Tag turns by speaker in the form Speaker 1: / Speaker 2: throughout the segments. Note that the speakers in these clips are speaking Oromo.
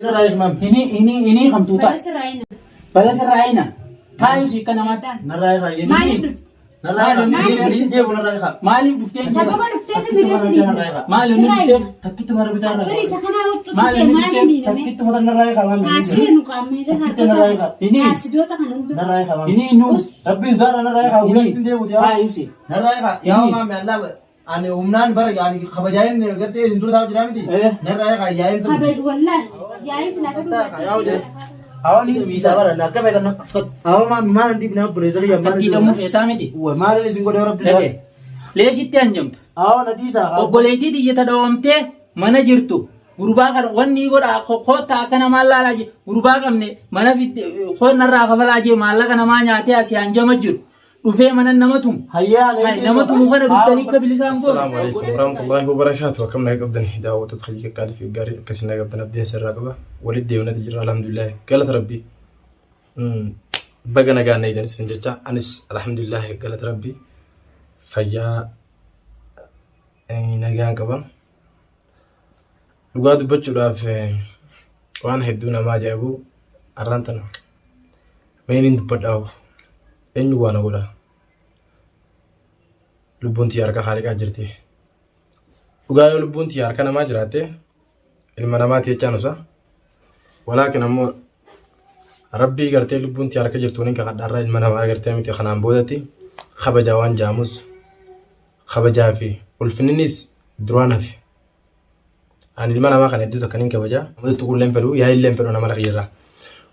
Speaker 1: Naraayik mam.
Speaker 2: Ini kamtuta. Balas raina. Tayo si kanamata.
Speaker 1: Naraayik ini.
Speaker 3: Maalif
Speaker 1: Naraayik jeebu naraayik.
Speaker 2: Maalif dhuftee
Speaker 3: sababa dhuftee miidhasanii
Speaker 2: Maalif dhuftee
Speaker 1: Takkitu mara bitaa naraayik.
Speaker 3: bari isa kanaa hojjetu
Speaker 2: Maali
Speaker 3: ta'e
Speaker 2: nuti
Speaker 3: maali miidhame
Speaker 1: Takkitu mara naraayik mam.
Speaker 3: asiinu qaammeedha harkasa
Speaker 2: ini
Speaker 3: asidoota kan hundu
Speaker 1: Naraayik mam.
Speaker 2: ini nu
Speaker 1: Rabbi zara naraayik ulas deebu yaa.
Speaker 2: tayo si
Speaker 1: Naraayik yaa mam Allah ani umnaan bara yani khabajayin gartee sindur taa jira miti. Naraayik yaayin tu.
Speaker 3: kabaj wallahi yaa'is lafa dhugaa
Speaker 1: Awani bisa bara nakame kana. Awa mam maal ndi bina brezari ya maal.
Speaker 2: takkiidhamu feetaa miti.
Speaker 1: Wa maal ni singo de Rabbi zara.
Speaker 2: Leeshitti hanjamtu.
Speaker 1: Awa na disa.
Speaker 2: Obboleettii xiyyata dhawamtee mana jirtu. Gurbaa kana wanni godha koota akkana maal laalaa jiru. Gurbaa qabne mana koonnarraa kafalaa jiru maallaqa namaa nyaatee asii hanjama jiru. Dhufee mana nama tumu. Nama tumu kana dhuftanii akka bilisaan godhu.
Speaker 4: السلام عليكم ورحمة الله وبركاته وكم نقبضني دعوة تدخل قال في قاري كسنا قبضنا بدي سر رقبة ولدي ونتيجة الحمد لله قالت ربي بقنا قانا إذا نستنجد أنس الحمد لله قالت ربي فيا نجان كبا لقاد بتشولا في وأنا هدونا ما جابوا أرانتنا مين ينتبه إني وانا ولا lubbuun xiyyaara ka haaliqaa jirti. Dhugaa yoo lubbuun xiyyaara kana maa jiraate ilma namaati jechaan usa. Walaakin ammoo rabbii gartee lubbuun xiyyaara ka jirtu waliin kakadhaarraa ilma namaa gartee miti kanaan boodatti kabajaa waan jaamus kabajaa fi ulfinninis duraan hafe. Ani ilma namaa kana hedduutu akkaniin kabajaa. Mudatu kulleen fedhu yaa illeen fedhu nama laqiirraa.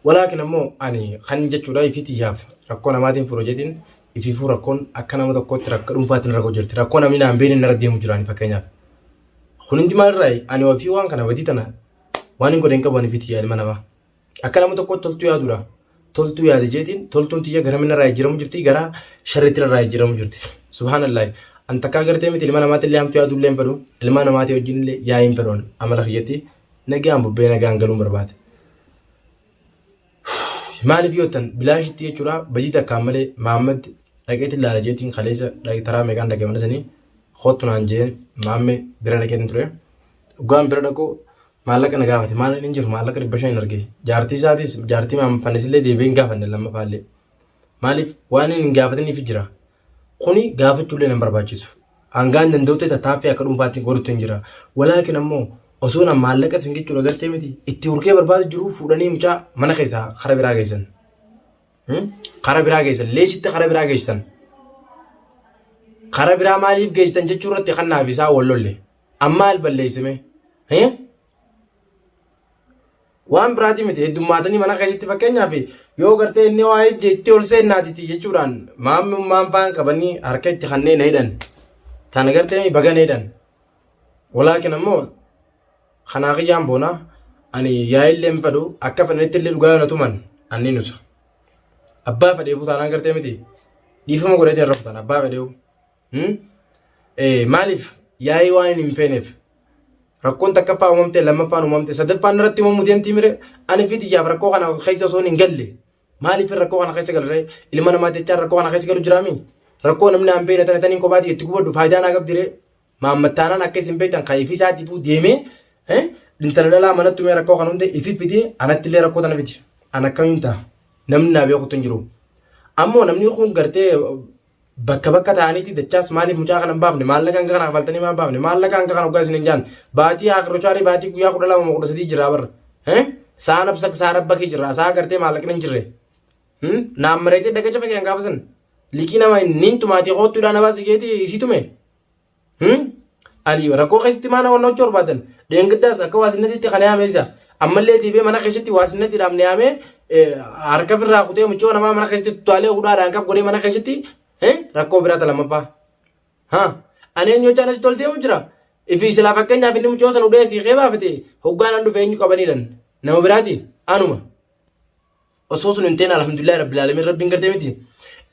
Speaker 4: Walaakin ammoo ani kan jechuudha ifi xiyyaaf rakkoo namaatiin furoojetiin ifiifuu rakkoon akka nama tokkotti rakka dhuunfaatiin rakkoo jirti. Rakkoo namni naan beekne narra deemu jiraan fakkeenyaaf. Kun hundi maalirraa ani ofii waan kana badii tana waan hin godhin qabu ani fiti ilma namaa. Akka nama tokkotti toltuu yaadudha. Toltuu yaade jeetiin toltuun tiyya gara minna irraa jiramu jirti gara sharriitti irraa jiramu jirti. Subhaanallah. An takkaa gartee miti ilma namaatti illee hamtu yaaduu illee hin fedhu. Ilma namaatii wajjin illee yaa hin fedhuun amala kiyyatti nagaan bubbee nagaan galuun barbaade. Maaliif yoo tan bilaashitti jechuudha bajii takkaan malee Mahammad dhaqeetti ilaala jeetiin kaleessa taraa meeqaan dhaqee mana sanii kootu naan jeen maamme bira dhaqeetiin ture. Dhugaan bira dhaqoo maallaqa na gaafate maal hin jiru maallaqa 500 hin argee. Jaartii isaatis jaartii fannisillee deebiin hin gaafanne lammaffaallee. Maaliif waan hin gaafataniif jira. Kuni gaafachuullee nan barbaachisu. Hangaan danda'utti tattaaffii akka dhuunfaatti godhutti hin jira. Walaakin ammoo osoo nama maallaqa singichuudha gartee miti itti urkee barbaadu jiru fuudhanii mucaa mana keessaa kara biraa geessan. Kara biraa geessan leeshitti kara biraa geessan. Kara biraa maaliif geessan jechuu irratti kan naaf isaa wallolle. Ammaal balleessime. Waan biraati miti heddummaatanii mana keessatti fakkeenyaaf yoo gartee inni waa itti ol seennaatiiti jechuudhaan maammaan faan qabanii harka itti kanneen hidhan. Tana gartee bagan hidhan. Walaakin ammoo Kanaaqiyaan boona ani yaa illee hin fedhu akka fedhanitti illee dhugaa yoo tuman anni nusa. Abbaa fedheefuu taanaan gartee miti dhiifama godhatee irra kutan abbaa fedheefu. Maaliif yaa'ii waan hin feeneef rakkoon takkaffaa uumamtee lammaffaan uumamtee sadaffaan irratti uumamu deemtii mire ani fi xiyyaaf rakkoo kana keessa osoo hin galle maaliif rakkoo kana keessa galre ilma namaa jechaan rakkoo kana keessa galu jiraami rakkoo namni aan beena tanatanii kophaati itti gubadhu faayidaa naa qabdire maammattaanaan akka isin beektan kayifii isaatiifuu deemee intala dhalaa manatti mee rakkoo kan hunde ifi fidee anatti illee rakkoo tana fiti an akkamiin ta'a namni naa beekutu hin jiru ammoo namni kun gartee bakka bakka ta'aniiti dachaas maaliif mucaa kana hin baafne maallaqa hanga kana kafaltanii maa hin baafne maallaqa hanga kana dhugaa isin hin jaan baatii haakiroochaarii baatii guyyaa 12 jira barra sa'aan absak sa'aan abbakii jira sa'aa gartee maallaqni hin jirre naan mareetee daga cafa keen gaafasan liqii nama niin tumaatii qoottuudhaan abaasi keetii isitume ani rakkoo keessatti maana wannoo chorbaatan deengaddaas akka waasinatitti kan yaameessa ammallee diibee mana keessatti waasinatti dhaabne yaamee harka firraa kutee mucoo namaa mana keessatti tutaalee hudhaadhaan qab godhee mana keessatti rakkoo biraata lammaffaa ani eenyu jaalas tolteemu jira ifi silaa fakkeenyaaf inni mucoo san hudhee siqee baafate hoggaan an dhufe eenyu qabaniidhan nama biraati anuma osoo sun hin ta'in alhamdulillah rabbil alamin rabbiin gartee miti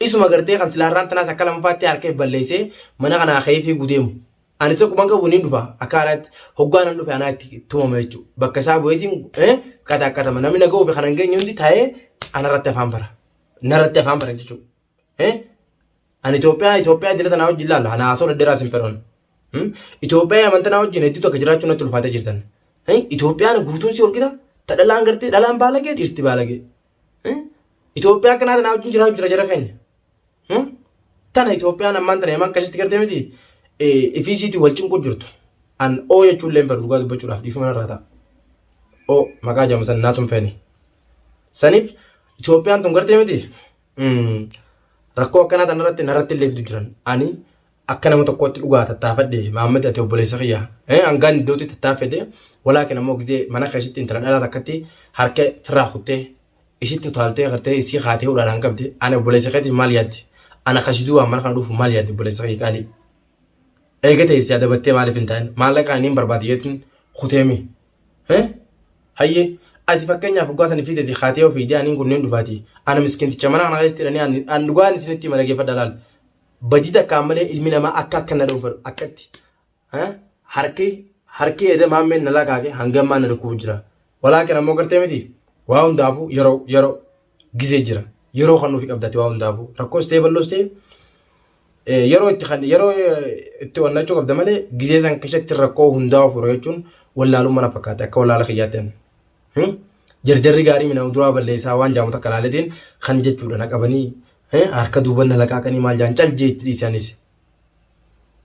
Speaker 4: isuma gartee kan silaarraan tanaas akka lammaffaatti harkeef balleessee mana kana akayifii gudeemu ani isa kuman qabu ni dhufa akka haalaatti hoggaan an dhufe anaa itti tumama jechuudha bakka isaa bu'eetiin qaxaqqatama namni nagaa ofii kan hin geenye hundi taa'ee anarratti afaan bara narratti afaan bara jechuudha ani Itoophiyaa dila tanaa wajjin ilaalla ana haasoo dhedheeraas hin fedhan Itoophiyaa amantanaa wajjin hedduutu akka jiraachuu natti ulfaatee jirtan Itoophiyaan guutuun si olgita Tadhalaan gartee dhalaan baalagee dhiirti baalagee. Itoophiyaa kanaata naa wajjin jiraachuu jira keenya. Tana Itoophiyaan ammaan tana yaman akkasitti gartee miti ifiisiitii wal cinquu jirtu. An oo jechuun illee bara dhugaa dubbachuudhaaf dhiifama irraa ta'a. Oo maqaa jedhamu san naatu hin feene. Saniif Itoophiyaan tun gartee miti rakkoo akkanaa tanarratti narratti illee fidu jiran. Ani akka nama tokkotti dhugaa tattaafadhe Mahammad ati obboleessa kiyyaa. Hangaan iddootti tattaafadhe walaakin ammoo gizee mana keessatti intala dhalaa takkatti harka firraa kuttee isitti utaaltee gartee isii haatee udhaadhaan qabde ani obboleessa keetiif maal yaaddi? Ana kashiduu waan mana kana dhufu maal yaaddi obboleessa kiyya qaalii? Eegate isii adabattee maaliif hin taa'in? Maallaqa ani hin barbaadiyyeetiin kuteemi. Hayyee ati fakkeenyaaf dhugaa sana fiiteeti haatee ofii ijaaniin kunneen dhufaati. Ana miskinticha mana kana keessatti hidhanii an dhugaan isinitti malageeffadha laal. Badii takkaan malee ilmi namaa akka na dhuunfadhu akkatti. Harki edda maammeen na lakaake hangammaa na dhukkubu jira. Walaakin ammoo gartee miti waa hundaafuu yeroo gizee jira. Yeroo kan nuufi qabdate waa hundaafuu rakkoos ta'e balloos ta'e yeroo itti wannachuu qabda malee gizee san keessatti rakkoo hundaa furu jechuun wallaaluu mana fakkaate akka wallaala kiyyaatteen. Jarjarri gaarii mina duraa balleessaa waan jaamu takka laaletiin kan jechuudha na qabanii harka duuban na laqaaqanii maal jaan cal jeetti dhiisaanis.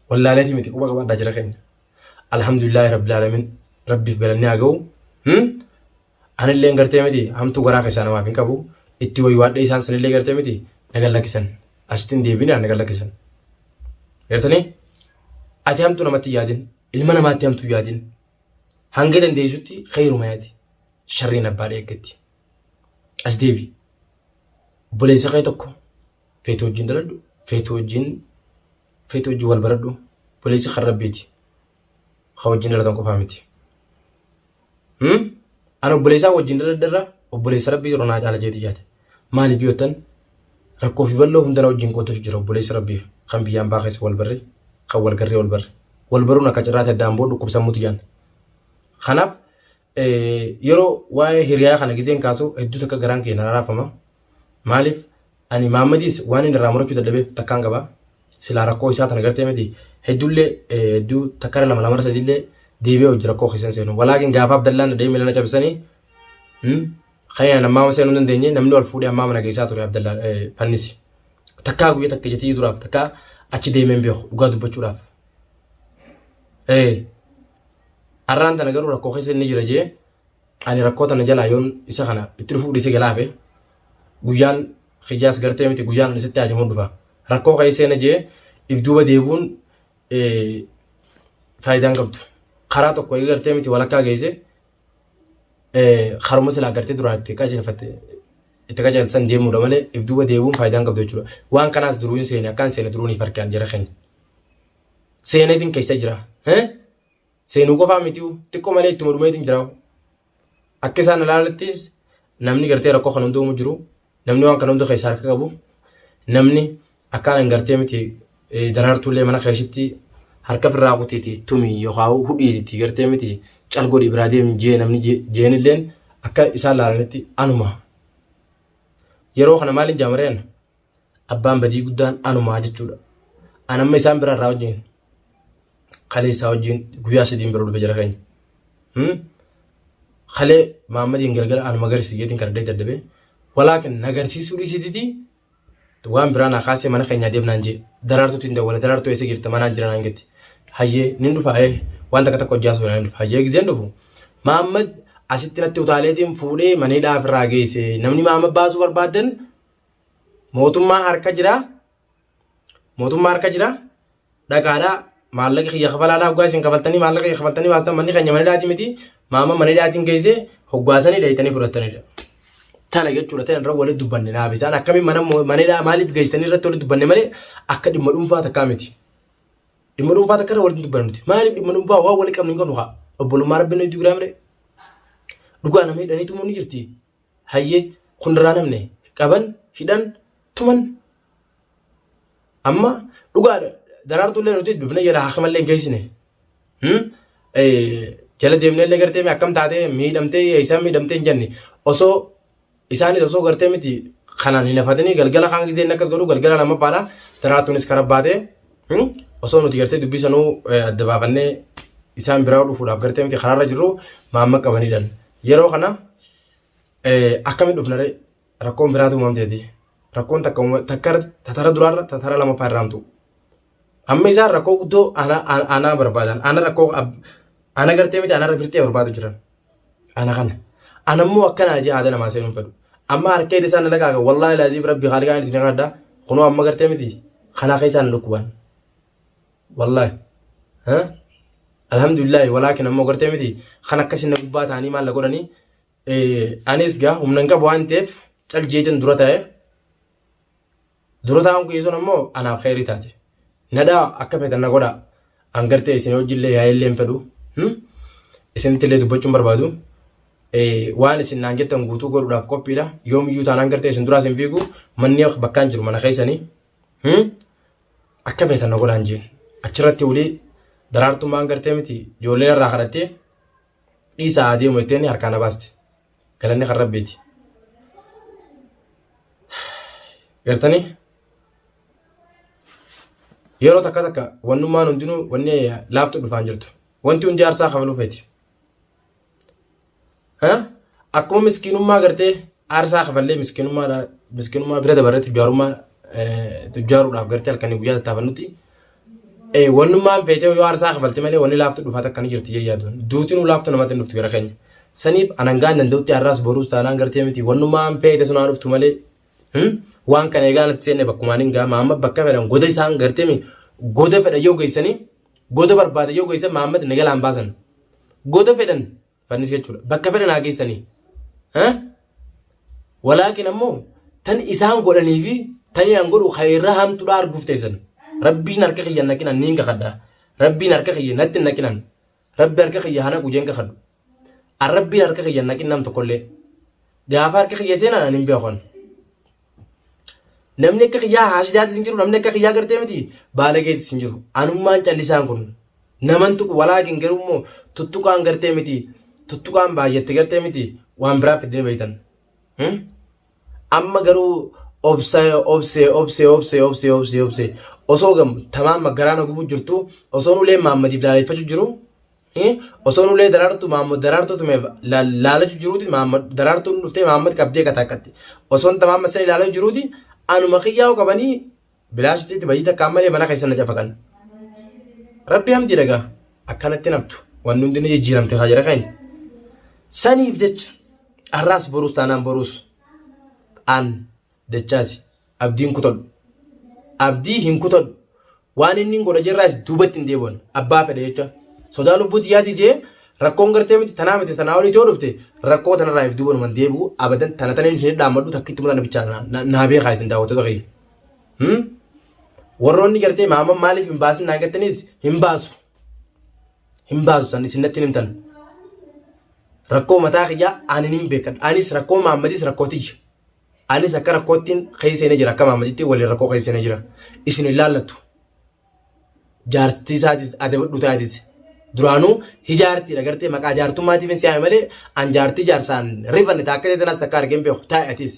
Speaker 4: Wallaaleeti miti quba qabaadhaa jira keenya. Alhamdulillahi rabbil alamin rabbiif galannee haa ga'u. Anillee gartee miti hamtuu garaa keessaa namaaf hin qabu. Itti waywaadha isaan sanillee gartee miti naga lakkisan. Asitti deebinaa naga lakkisan. Gartanii ati hamtuu namatti yaadin ilma namaatti hamtuu yaadin hanga dandeessutti khayruma yaadi sharriin abbaadha eeggatti. As deebi. Obboleessa kee tokko feetu wajjin daladhu feetu wajjin wal baradhu obboleessi kan rabbiiti. Haa wajjin dalatan qofaa miti. Ana obboleessaa wajjin daladdarra obboleessa rabbii yeroo naa caala jeeti yaate. Maaliif yootan rakkoo fi bal'oo hundana wajjin qoottatu jira obboleessa rabbii kan biyyaan baakeessa wal barre kan wal garree wal barre. Wal baruun akka cirraate addaan booda dhukkubsammuutu jaan. Kanaaf yeroo waa'ee hiriyaa kana gizeen kaasu hedduu takka garaan keenya raafama. Maaliif ani Mahammadiis waan inni irraa murachuu dadhabeef takkaan qaba. Silaa rakkoo isaa tana gartee miti hedduu takkara lama sadillee deebi'ee hojii rakkoo keessan seenu. Walaakin gaafa Abdallaan deemee lana cabsanii khayaan ammaa seenuu dandeenye namni wal fuudhee ammaa mana keessaa ture Abdallaan fannisi. Takkaa guyyaa takka jetii duraaf takkaa achi deemeen beeku dhugaa dubbachuudhaaf. Arraan tana garuu rakkoo keessa inni jira jee ani rakkoo tana jalaa yoon isa kana itti dhufuu dhiisee galaafe guyyaan khijaas gartee miti guyyaan isitti hajamuun dhufa. Rakkoo keessa inni jee if duuba deebuun faayidaan qabdu. Karaa tokko gartee miti walakkaa geesse haruma silaa gartee duraan itti qajeelsan deemuudha malee if duuba deebuun faayidaan qabdu jechuudha. Waan kanaas duruun seene akkaan seene duruun farkaan jira keenya. Seeneetiin keessa jira. Seenuu qofaa mitiyu xiqqoo malee ittuma dhumeetiin jira. Akka isaan ilaalattis namni gartee rakkoo kan hundoomu jiru namni waan kan hunda keessaa harka qabu namni akkaan gartee miti daraartuullee mana keessatti harka birraa kutiiti tumi yookaan hudhiiti gartee miti calgoodhi biraa deemu jee namni jeenilleen akka isaan ilaalanitti anuma. Yeroo kana maaliin jaamareen abbaan badii guddaan anumaa jechuudha. Anamma isaan biraa irraa wajjin kaleessaa wajjin guyyaa sadiin bira dhufe jira keenya. Kalee Mahammadiin galgala anuma agarsiiseetiin kan dadhabee walaakin nagarsiisuu dhiisitiiti waan biraa naa kaasee mana keenyaa deemnaan jee daraartuutti hin dawwala daraartuu eessa jirta manaan jira naan jetti. Hayyee nin dhufa waan takka hojjaa suunaa nin dhufa hayyee gizeen dhufu. Mahammad asitti natti utaaleetiin fuudhee maneedhaaf irraa geesse namni Mahammad baasuu barbaadan mootummaa harka jira dhaqaadhaa maallaqa kiyya kafalaalaa hoggaa isin kafaltanii maallaqa kiyya kafaltanii baastan manni keenya maneedhaati miti Mahammad maneedhaatiin geesse hoggaasanii dheeyitanii fudhatanidha. Tana jechuudha ta'e irra walitti dubbanne naaf isaan akkamiin maneedhaa maaliif geessitanii irratti walitti dubbanne malee akka dhimma dhuunfaa takkaa miti. Dhimma dhuunfaa takka irra walitti dubbanne miti. Maaliif dhimma dhuunfaa waan walii qabnu hin qabnu haa obbolummaa rabbiin nuti duraa mire. Dhugaa nama hidhanii tumuun ni jirti. Hayyee kundiraa namne qaban hidhan tuman. Amma dhugaadha daraartuullee nuti dufne jala haakimallee hin geessine. Jala deemnee illee gartee akkam taatee miidhamtee eessaan miidhamtee hin jenne osoo isaanis osoo gartee miti kanaan hin hafatanii galgala kaan giseen akkas godhu galgala lammaffaadha daraartuunis karaa baatee osoo nuti gartee dubbii sanuu adda baafannee isaan biraa dhufuudhaaf gartee miti karaarra jirru Mahammad qabanidhaan. Yeroo kana akkamiin dhufnare rakkoon biraatu uumamteeti. Rakkoon takka tatara duraarra tatara lamaffaa irraamtu. Amma isaan rakkoo guddoo anaa barbaadan. Ana gartee miti anarra birtee barbaadu jiran. Ana kana. Anammoo akkanaa jee haada namaa seenuun fedhu. Amma harkee isaan dalagaaga wallaahi laazii rabbi haaliqaan isin qaaddaa. Kunoo amma gartee miti kanaa keessaan dhukkuban. Wallaahi. Alhamdulillah walaakin ammoo gartee miti kan akkasii na gubbaa ta'anii maal la godhanii anis gaa humna hin qabu waan ta'eef caljeetiin dura ta'e. Dura ta'an kun ammoo anaaf khayrii taate. Nadaa akka feetan na godha. An gartee isin hojillee yaa'ellee hin fedhu. Isinittillee dubbachuun barbaadu. Waan isin naan jettan guutuu godhuudhaaf qophiidha. Yoomiyyuu taanaan gartee isin duraas hin fiigu manni bakkaan jiru mana keessanii. Akka feetan na godhaan jeen. Achirratti ulii daraartummaan gartee miti ijoollee irraa kadhattee dhiisaa adeemu ittiin harkaan baaste. Galanni kan rabbiiti. Gartanii yeroo takka wannummaan hundinuu wanni laaftu dhufaan jirtu. Wanti hundi aarsaa kafaluuf feeti. Akkuma miskiinummaa gartee aarsaa kafallee miskiinummaa bira dabarree tujjaaruudhaaf gartee halkanii guyyaa tattaafannutti. Wannummaan feetee yoo aarsaa kafalte malee wanni laaftu dhufaat akkana jirti jee yaaduun. Duutinuu laaftu namatti hin dhuftu gara keenya. Saniif anangaan danda'utti har'aas boruus taanaan gartee miti wannummaan feete sunaan dhuftu malee waan kana eegaa natti seenne bakkumaan hin gaama amma bakka fedhan goda isaan gartee mi goda fedhan yoo geessanii goda barbaade yoo geessan Mahammad nagalaan baasan goda fedhan fannis jechuudha bakka fedhan haa geessanii walaakin ammoo tan isaan godhanii fi tan isaan godhu khayirraa hamtuudha arguuf teessan rabbiin harka kiyyan naqinan niin kakadhaa rabbiin harka kiyyan natti naqinan rabbi harka kiyya hana gujeen kakadhu rabbiin harka kiyyan naqin nam tokkollee gaafa harka kiyya seenaan hin beekon. Namni akka kiyyaa haasidaati sin jiru namni akka kiyyaa gartee miti baalageeti sin jiru anummaan callisaan kun naman tuqu walaakin garuu immoo tuttuqaan gartee miti tuttuqaan baay'atte gartee miti waan biraa fiddine beeytan. Amma garuu obsee osoo gam tamaan magaraana gubuu jirtu osoo nulee Mahammadiif laaleeffachuu jiru osoo nulee daraartuutu laalachuu jiruuti daraartuun dhuftee Mahammad qabdee kataakkatti osoon tamaan masanii laalachuu jiruuti. Anuma kiyyaa'u qabanii bilaashisitti bayyita kaan malee mana keessan na cafaqan. Rabbi hamdi dhagaa akkanatti naftu wanni hundi ni jijjiiramte haa jira kan. Saniif jecha har'aas boruus taanaan boruus aan dachaasi abdiin kutodhu. Abdii hin kutodhu waan inni godha jirraas duubatti hin deebi'an abbaa fedhe jecha sodaa lubbuuti yaadi jee rakkoon gartee miti tanaa olii yoo dhufte rakkoo tanarraa if duuba numan deebi'u abadan tana taneen isin dhaammadhu takkitti mutana bichaa naa beekaa isin daawwattoota kiyya. Warroonni gartee Mahammad maaliif hin baasin naan gattanis hin baasu san isin natti himtan. Rakkoo mataa kiyyaa ani hin beekan anis rakkoo Mahammadis rakkoo tiyya. Anis akka rakkoottiin keessee jira akka Mahammaditti waliin rakkoo keessee jira isin hin laallattu. Jaartii isaatis adabadhu taatis. Duraanuu hijaartii agartee maqaa jaartummaatiif hin si'ame malee an jaartii jaarsaan rifanne taakka ta'e tanas takka argeen beeku taa'atis.